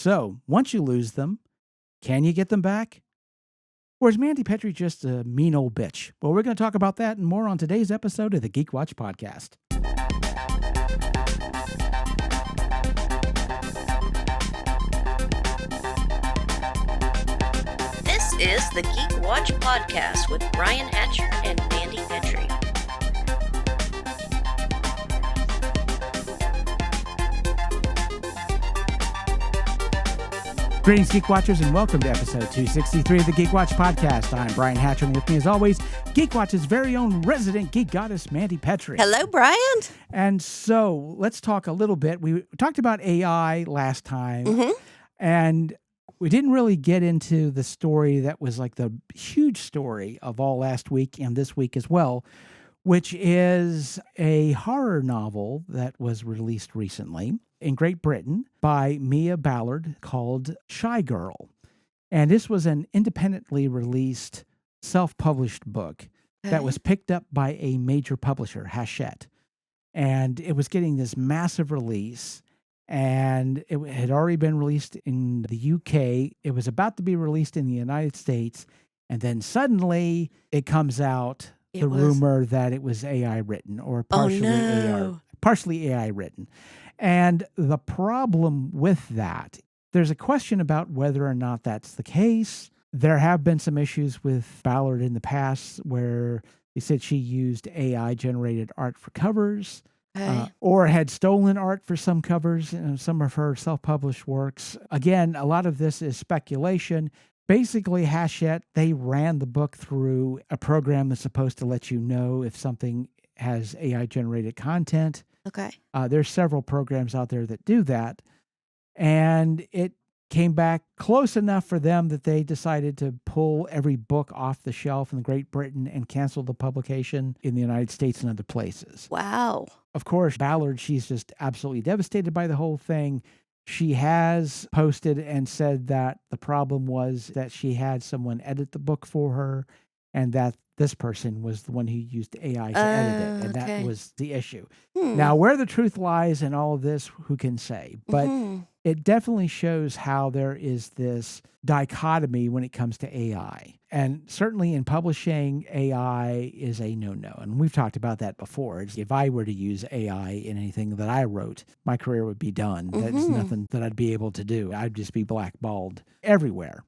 So once you lose them, can you get them back? Or is Mandy Petrie just a mean old bitch? Well, we're going to talk about that and more on today's episode of the Geek Watch podcast. This is the Geek Watch podcast with Brian Hatcher and Mandy Petrie. Greetings, Geek Watchers, and welcome to episode 263 of the Geek Watch podcast. I'm Brian Hatcher, and with me, as always, Geek Watch's very own resident geek goddess, Mandy Petrie. Hello, Brian. And so let's talk a little bit. We talked about AI last time, and we didn't really get into the story that was like the huge story of all last week and this week as well, which is a horror novel that was released recently in Great Britain by Mia Ballard called Shy Girl. And this was an independently released, self-published book that was picked up by a major publisher, Hachette. And it was getting this massive release, and it had already been released in the UK. It was about to be released in the United States, and then suddenly it comes out, rumor that it was AI written or partially AI written. And the problem with that, there's a question about whether or not that's the case. There have been some issues with Ballard in the past where they said she used AI-generated art for covers or had stolen art for some covers, some of her self-published works. Again, a lot of this is speculation. Basically, Hachette, they ran the book through a program that's supposed to let you know if something has AI-generated content. Okay. There's several programs out there that do that. And it came back close enough for them that they decided to pull every book off the shelf in Great Britain and cancel the publication in the United States and other places. Wow. Of course, Ballard, she's just absolutely devastated by the whole thing. She has posted and said that the problem was that she had someone edit the book for her and that this person was the one who used AI to edit it, and that was the issue. Now, where the truth lies in all of this, who can say? But it definitely shows how there is this dichotomy when it comes to AI. And certainly in publishing, AI is a no-no. And we've talked about that before. If I were to use AI in anything that I wrote, my career would be done. That's nothing that I'd be able to do. I'd just be blackballed everywhere.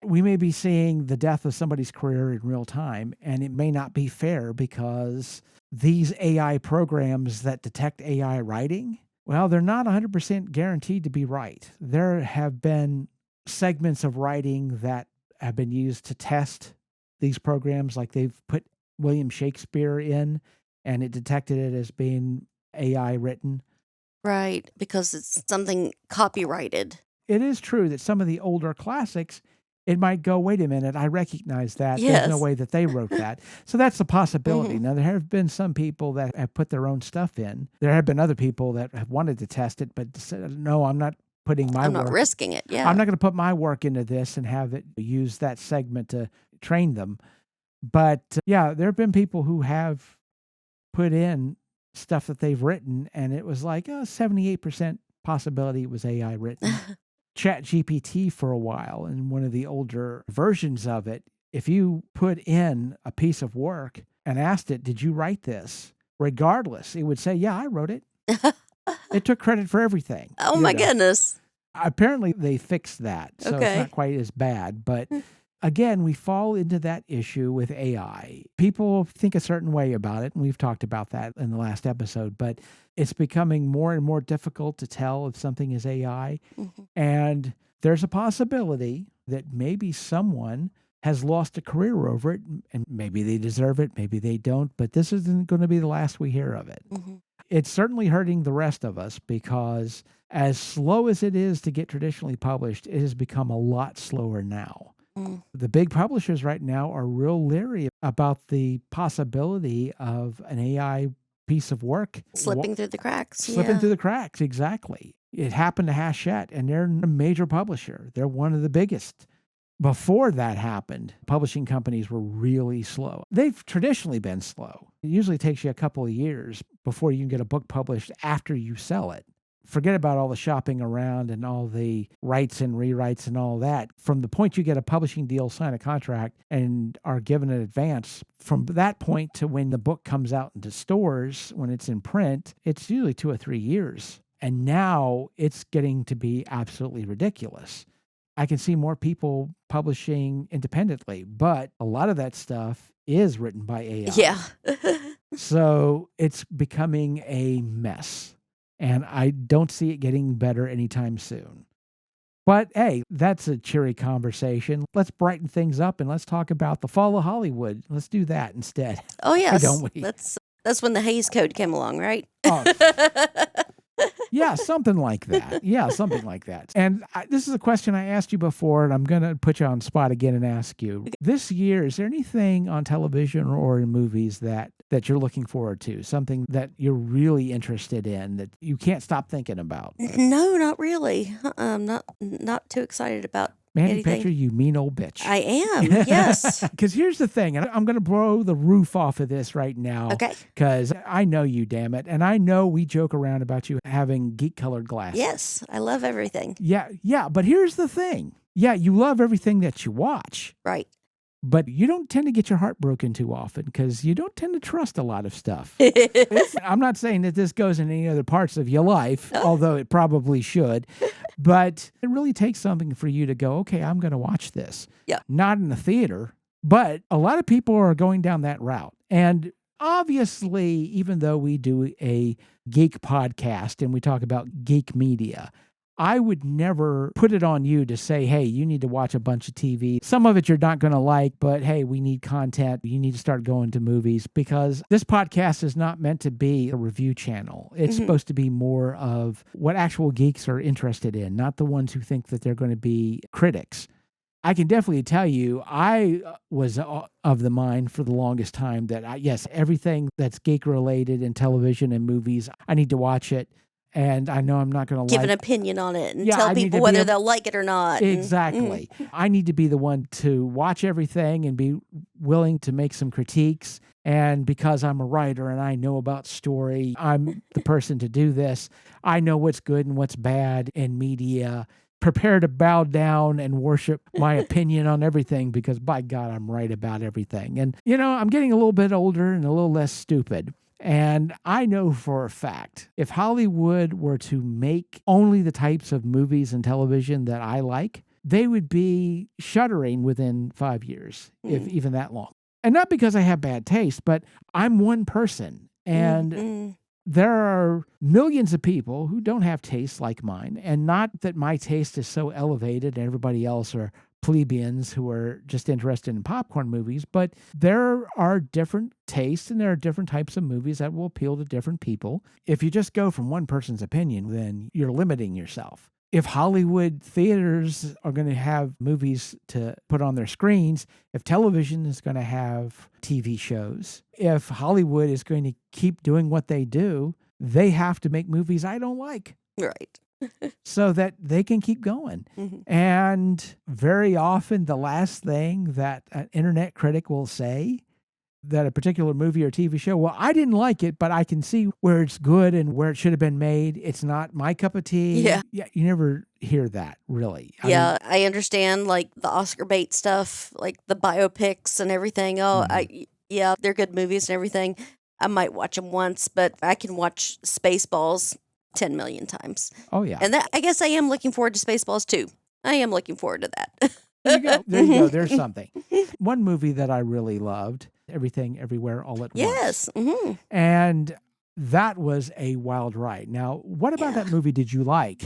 We may be seeing the death of somebody's career in real time, and it may not be fair because these AI programs that detect AI writing, well, they're not 100% guaranteed to be right. There have been segments of writing that have been used to test these programs, like they've put William Shakespeare in, and it detected it as being AI written. Right, because it's something copyrighted. It is true that some of the older classics, it might go, wait a minute, I recognize that. Yes. There's no way that they wrote that. So that's a possibility. Now, there have been some people that have put their own stuff in. There have been other people that have wanted to test it, but said, no, I'm not putting my work. I'm not risking it, I'm not going to put my work into this and have it use that segment to train them. But yeah, there have been people who have put in stuff that they've written, and it was like 78% possibility it was AI written. ChatGPT for a while, in one of the older versions of it, if you put in a piece of work and asked it, did you write this? Regardless, it would say, yeah, I wrote it. It took credit for everything. Oh, my goodness. Apparently, they fixed that, so it's not quite as bad. But again, we fall into that issue with AI. People think a certain way about it, and we've talked about that in the last episode, but it's becoming more and more difficult to tell if something is AI. And there's a possibility that maybe someone has lost a career over it, and maybe they deserve it, maybe they don't, but this isn't going to be the last we hear of it. It's certainly hurting the rest of us because as slow as it is to get traditionally published, it has become a lot slower now. The big publishers right now are real leery about the possibility of an AI piece of work Slipping through the cracks. Slipping through the cracks, exactly. It happened to Hachette, and they're a major publisher. They're one of the biggest. Before that happened, publishing companies were really slow. They've traditionally been slow. It usually takes you a couple of years before you can get a book published after you sell it. forget about all the shopping around and all the rights and rewrites and all that. From the point you get a publishing deal, sign a contract, and are given an advance, from that point to when the book comes out into stores, when it's in print, it's usually 2 or 3 years. And now it's getting to be absolutely ridiculous. I can see more people publishing independently, but a lot of that stuff is written by AI. Yeah. So it's becoming a mess. And I don't see it getting better anytime soon. But hey, that's a cheery conversation. Let's brighten things up and let's talk about the fall of Hollywood. Let's do that instead. Oh, yes. Don't we? That's when the Hays Code came along, right? Oh. Yeah, something like that. Yeah, something like that. And this is a question I asked you before, and I'm going to put you on the spot again and ask you. This year, is there anything on television or in movies that you're looking forward to? Something that you're really interested in that you can't stop thinking about? No, not really. I'm not too excited about Mandy anything. Petrie, you mean old bitch. I am, yes. Because here's the thing, and I'm going to blow the roof off of this right now. Okay. Because I know you, damn it. And I know we joke around about you having geek-colored glasses. Yes, I love everything. Yeah. But here's the thing. Yeah, you love everything that you watch. Right. But you don't tend to get your heart broken too often because you don't tend to trust a lot of stuff. I'm not saying that this goes in any other parts of your life, although it probably should. But it really takes something for you to go, okay, I'm going to watch this. Yeah. Not in the theater, but a lot of people are going down that route. And obviously, even though we do a geek podcast and we talk about geek media, I would never put it on you to say, hey, you need to watch a bunch of TV. Some of it you're not going to like, but hey, we need content. You need to start going to movies, because this podcast is not meant to be a review channel. It's supposed to be more of what actual geeks are interested in, not the ones who think that they're going to be critics. I can definitely tell you, I was of the mind for the longest time that, yes, everything that's geek related in television and movies, I need to watch it. And I know I'm not going to give an opinion on it and tell I need people to whether they'll like it or not. Exactly. I need to be the one to watch everything and be willing to make some critiques. And because I'm a writer and I know about story, I'm the person to do this. I know what's good and what's bad in media. Prepare to bow down and worship my opinion on everything, because by God, I'm right about everything. And, I'm getting a little bit older and a little less stupid. And I know for a fact, if Hollywood were to make only the types of movies and television that I like, they would be shuttering within 5 years, if even that long. And not because I have bad taste, but I'm one person. And there are millions of people who don't have tastes like mine. And not that my taste is so elevated and everybody else are plebeians who are just interested in popcorn movies, but there are different tastes and there are different types of movies that will appeal to different people. If you just go from one person's opinion, then you're limiting yourself. If Hollywood theaters are going to have movies to put on their screens, if television is going to have TV shows, if Hollywood is going to keep doing what they do, they have to make movies I don't like. Right. So that they can keep going. And very often the last thing that an internet critic will say that a particular movie or TV show, well, I didn't like it, but I can see where it's good and where it should have been made. It's not my cup of tea. Yeah. You never hear that, really. I understand, like the Oscar bait stuff, like the biopics and everything. They're good movies and everything. I might watch them once, but I can watch Spaceballs 10 million times. Oh, yeah. And I guess I am looking forward to Spaceballs too. I am looking forward to that. There you go. There's something. One movie that I really loved, Everything, Everywhere, All at Once. Yes. And that was a wild ride. Now, what about that movie did you like?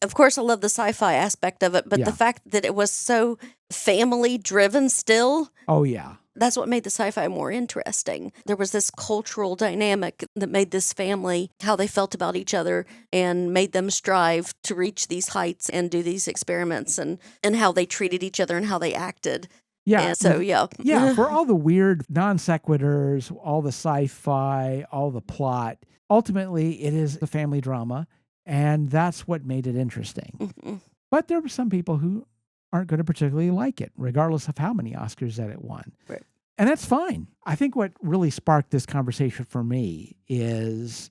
Of course, I love the sci-fi aspect of it, but the fact that it was so family-driven still. Oh, yeah. That's what made the sci-fi more interesting. There was this cultural dynamic that made this family, how they felt about each other, and made them strive to reach these heights and do these experiments, and how they treated each other and how they acted. Yeah. And so, yeah. Yeah, for all the weird non sequiturs, all the sci-fi, all the plot, ultimately it is a family drama, and that's what made it interesting. But there were some people who aren't going to particularly like it, regardless of how many Oscars that it won. Right. And that's fine. I think what really sparked this conversation for me is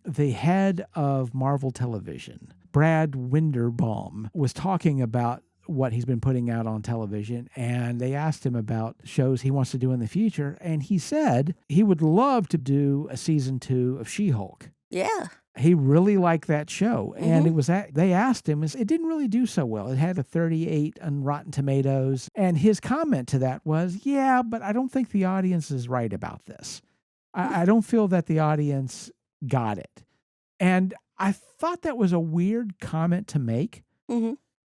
the head of Marvel Television, Brad Winderbaum, was talking about what he's been putting out on television, and they asked him about shows he wants to do in the future, and he said he would love to do a season 2 of She-Hulk. Yeah. He really liked that show, and they asked him, it didn't really do so well. It had a 38 on Rotten Tomatoes, and his comment to that was, yeah, but I don't think the audience is right about this. I don't feel that the audience got it. And I thought that was a weird comment to make,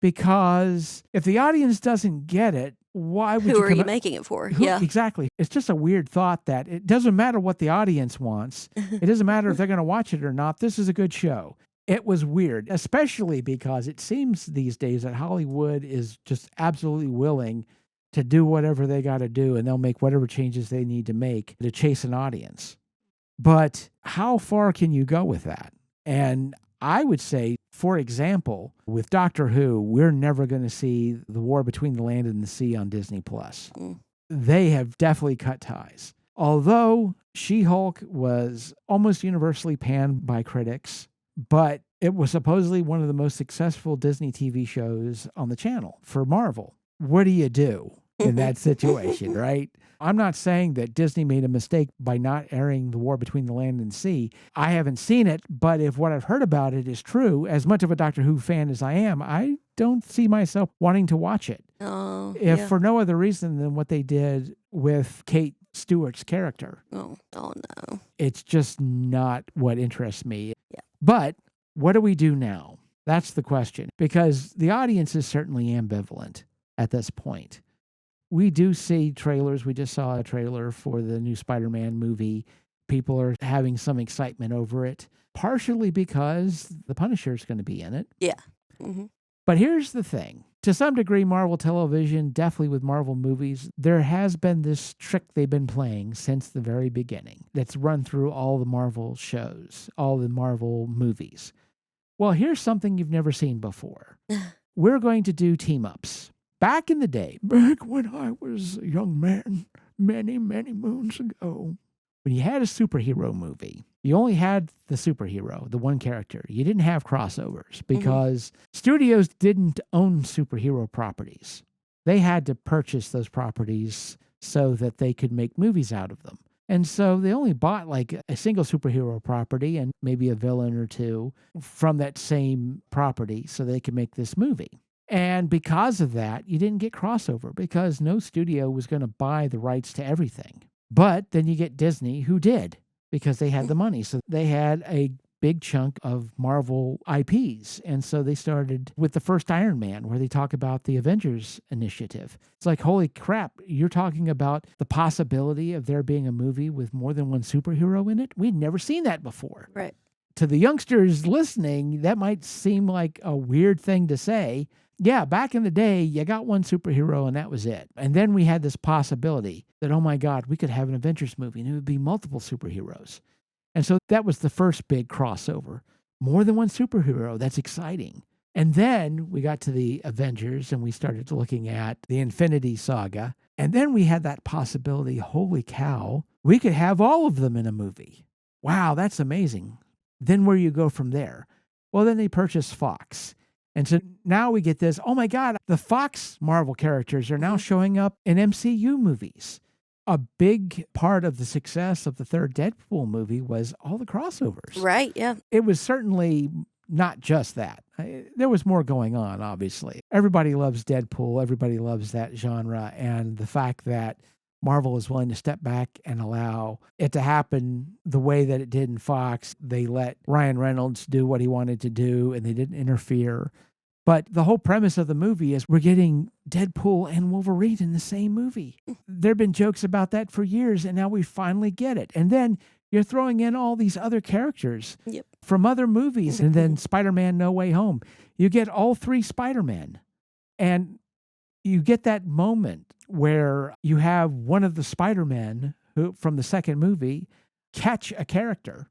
because if the audience doesn't get it, why would Who are you making it for? Yeah. Exactly. It's just a weird thought that it doesn't matter what the audience wants. It doesn't matter if they're going to watch it or not. This is a good show. It was weird, especially because it seems these days that Hollywood is just absolutely willing to do whatever they got to do, and they'll make whatever changes they need to make to chase an audience. But how far can you go with that? And I would say, for example, with Doctor Who, we're never going to see the war between the land and the sea on Disney+. They have definitely cut ties. Although She-Hulk was almost universally panned by critics, but it was supposedly one of the most successful Disney TV shows on the channel for Marvel. What do you do in that situation, right? I'm not saying that Disney made a mistake by not airing the war between the land and sea. I haven't seen it, but if what I've heard about it is true, as much of a Doctor Who fan as I am, I don't see myself wanting to watch it. If for no other reason than what they did with Kate Stewart's character. Oh no. It's just not what interests me. Yeah. But what do we do now? That's the question, because the audience is certainly ambivalent at this point. We do see trailers. We just saw a trailer for the new Spider-Man movie. People are having some excitement over it, partially because the Punisher is going to be in it. Yeah. But here's the thing. To some degree, Marvel Television, definitely with Marvel movies, there has been this trick they've been playing since the very beginning that's run through all the Marvel shows, all the Marvel movies. Well, here's something you've never seen before. We're going to do team-ups. Back in the day, back when I was a young man, many, many moons ago, when you had a superhero movie, you only had the superhero, the one character. You didn't have crossovers because studios didn't own superhero properties. They had to purchase those properties so that they could make movies out of them. And so they only bought like a single superhero property and maybe a villain or two from that same property so they could make this movie. And because of that, you didn't get crossover because no studio was going to buy the rights to everything. But then you get Disney, who did, because they had the money. So they had a big chunk of Marvel IPs. And so they started with the first Iron Man, where they talk about the Avengers initiative. It's like, holy crap, you're talking about the possibility of there being a movie with more than one superhero in it? We'd never seen that before. Right. To the youngsters listening, that might seem like a weird thing to say. Yeah, back in the day, you got one superhero and that was it. And then we had this possibility that, oh my God, we could have an Avengers movie and it would be multiple superheroes. And so that was the first big crossover. More than one superhero. That's exciting. And then we got to the Avengers and we started looking at the Infinity Saga. And then we had that possibility, holy cow, we could have all of them in a movie. Wow, that's amazing. Then where do you go from there? Well, then they purchased Fox. And so now we get this, oh my God, the Fox Marvel characters are now showing up in MCU movies. A big part of the success of the third Deadpool movie was all the crossovers. Right, yeah. It was certainly not just that. There was more going on, obviously. Everybody loves Deadpool. Everybody loves that genre. And the fact that Marvel is willing to step back and allow it to happen the way that it did in Fox. They let Ryan Reynolds do what he wanted to do, and they didn't interfere. But the whole premise of the movie is we're getting Deadpool and Wolverine in the same movie. There have been jokes about that for years, and now we finally get it. And then you're throwing in all these other characters from other movies, and then Spider-Man No Way Home. You get all three Spider-Men, and you get that moment where you have one of the Spider-Men who from the second movie catch a character,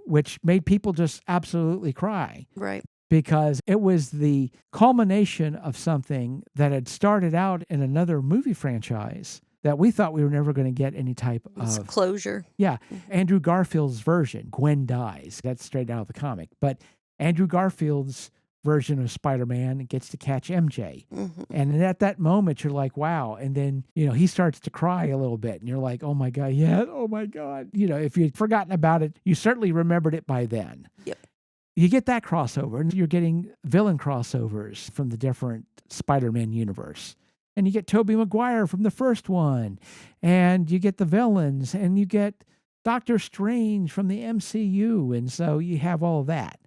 which made people just absolutely cry. Right. Because it was the culmination of something that had started out in another movie franchise that we thought we were never going to get any type It's of closure. Yeah, Andrew Garfield's version, Gwen dies. That's straight out of the comic. But Andrew Garfield's version of Spider-Man gets to catch MJ. And at that moment, you're like, wow. And then, he starts to cry a little bit. And you're like, oh my God, yeah, oh my God. If you'd forgotten about it, you certainly remembered it by then. Yep. You get that crossover, and you're getting villain crossovers from the different Spider-Man universe. And you get Tobey Maguire from the first one, and you get the villains, and you get Doctor Strange from the MCU. And so you have all of that.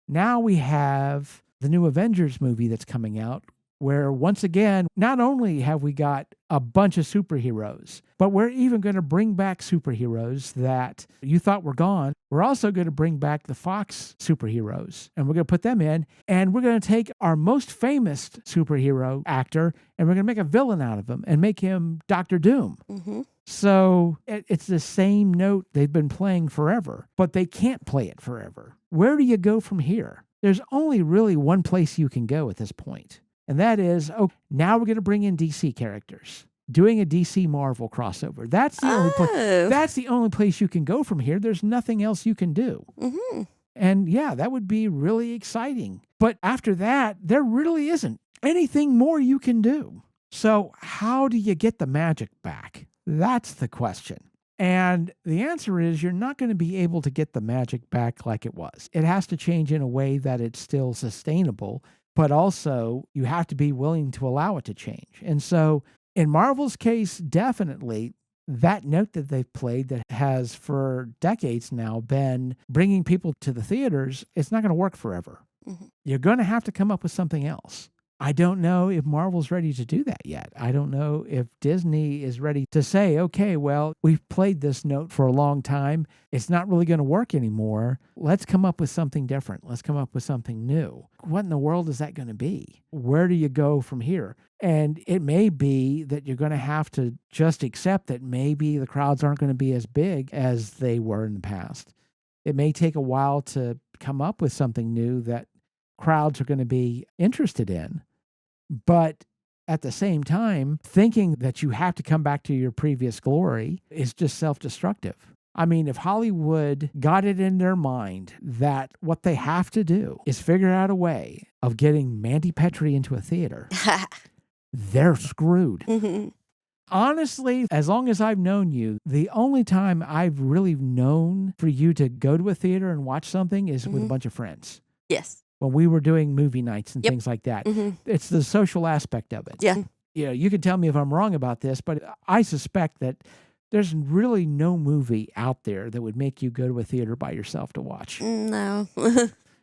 Now we have the new Avengers movie that's coming out, where once again, not only have we got a bunch of superheroes, but we're even going to bring back superheroes that you thought were gone. We're also going to bring back the Fox superheroes, and we're going to put them in, and we're going to take our most famous superhero actor, and we're going to make a villain out of him and make him Doctor Doom. So it's the same note they've been playing forever, but they can't play it forever. Where do you go from here? There's only really one place you can go at this point. And that is, now we're going to bring in DC characters, doing a DC Marvel crossover. That's the only place. That's the only place you can go from here. There's nothing else you can do. And yeah, that would be really exciting. But after that, there really isn't anything more you can do. So how do you get the magic back? That's the question. And the answer is you're not going to be able to get the magic back like it was. It has to change in a way that it's still sustainable, but also you have to be willing to allow it to change. And so in Marvel's case, definitely that note that they've played that has for decades now been bringing people to the theaters, it's not going to work forever. You're going to have to come up with something else. I don't know if Marvel's ready to do that yet. I don't know if Disney is ready to say, okay, well, we've played this note for a long time. It's not really going to work anymore. Let's come up with something different. Let's come up with something new. What in the world is that going to be? Where do you go from here? And it may be that you're going to have to just accept that maybe the crowds aren't going to be as big as they were in the past. It may take a while to come up with something new that crowds are going to be interested in. But at the same time, thinking that you have to come back to your previous glory is just self-destructive. I mean, if Hollywood got it in their mind that what they have to do is figure out a way of getting Mandy Petrie into a theater, they're screwed. Honestly, as long as I've known you, the only time I've really known for you to go to a theater and watch something is with a bunch of friends. Yes. When we were doing movie nights and things like that. It's the social aspect of it. Yeah. You can tell me if I'm wrong about this, but I suspect that there's really no movie out there that would make you go to a theater by yourself to watch. No.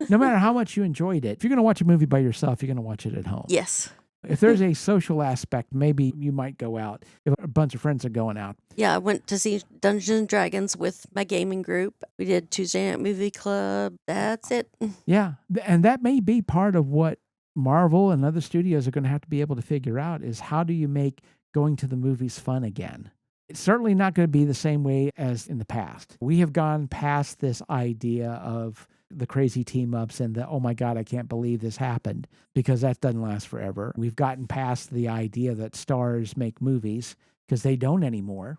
No matter how much you enjoyed it. If you're going to watch a movie by yourself, you're going to watch it at home. Yes. If there's a social aspect, maybe you might go out if a bunch of friends are going out. Yeah, I went to see Dungeons and Dragons with my gaming group. We did Tuesday Night Movie Club. That's it. Yeah, and that may be part of what Marvel and other studios are going to have to be able to figure out is how do you make going to the movies fun again? It's certainly not going to be the same way as in the past. We have gone past this idea of the crazy team-ups and the, oh my God, I can't believe this happened, because that doesn't last forever. We've gotten past the idea that stars make movies because they don't anymore.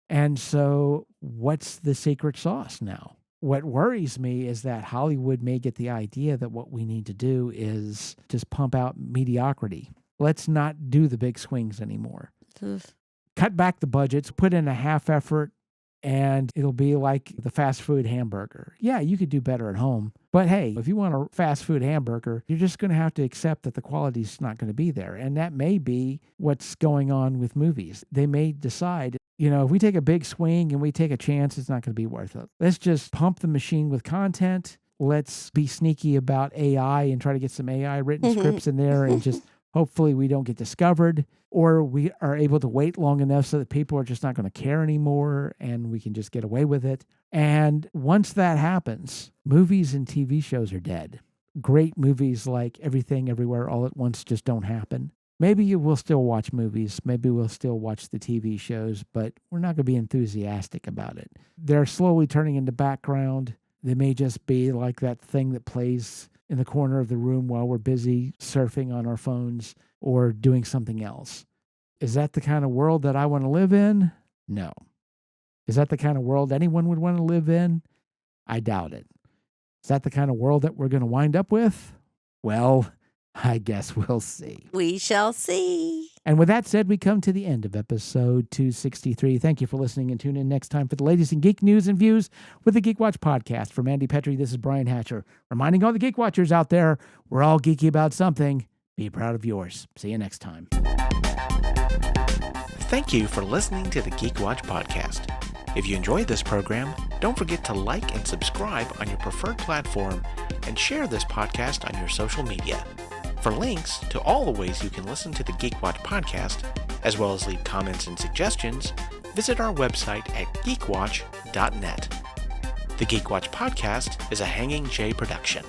And so what's the secret sauce now? What worries me is that Hollywood may get the idea that what we need to do is just pump out mediocrity. Let's not do the big swings anymore. Cut back the budgets, put in a half effort, and it'll be like the fast food hamburger. Yeah, you could do better at home. But hey, if you want a fast food hamburger, you're just going to have to accept that the quality's not going to be there. And that may be what's going on with movies. They may decide, if we take a big swing and we take a chance, it's not going to be worth it. Let's just pump the machine with content. Let's be sneaky about AI and try to get some AI written scripts in there and just hopefully we don't get discovered, or we are able to wait long enough so that people are just not going to care anymore and we can just get away with it. And once that happens, movies and TV shows are dead. Great movies like Everything Everywhere All at Once just don't happen. Maybe you will still watch movies. Maybe we'll still watch the TV shows, but we're not going to be enthusiastic about it. They're slowly turning into background. They may just be like that thing that plays in the corner of the room while we're busy surfing on our phones or doing something else. Is that the kind of world that I want to live in? No. Is that the kind of world anyone would want to live in? I doubt it. Is that the kind of world that we're going to wind up with? Well, I guess we'll see. We shall see. And with that said, we come to the end of episode 263. Thank you for listening, and tune in next time for the latest in geek news and views with the Geek Watch podcast. For Mandy Petrie, this is Brian Hatcher, reminding all the Geek Watchers out there, we're all geeky about something. Be proud of yours. See you next time. Thank you for listening to the Geek Watch podcast. If you enjoyed this program, don't forget to like and subscribe on your preferred platform and share this podcast on your social media. For links to all the ways you can listen to the Geek Watch podcast, as well as leave comments and suggestions, visit our website at geekwatch.net. The Geek Watch podcast is a Hanging J production.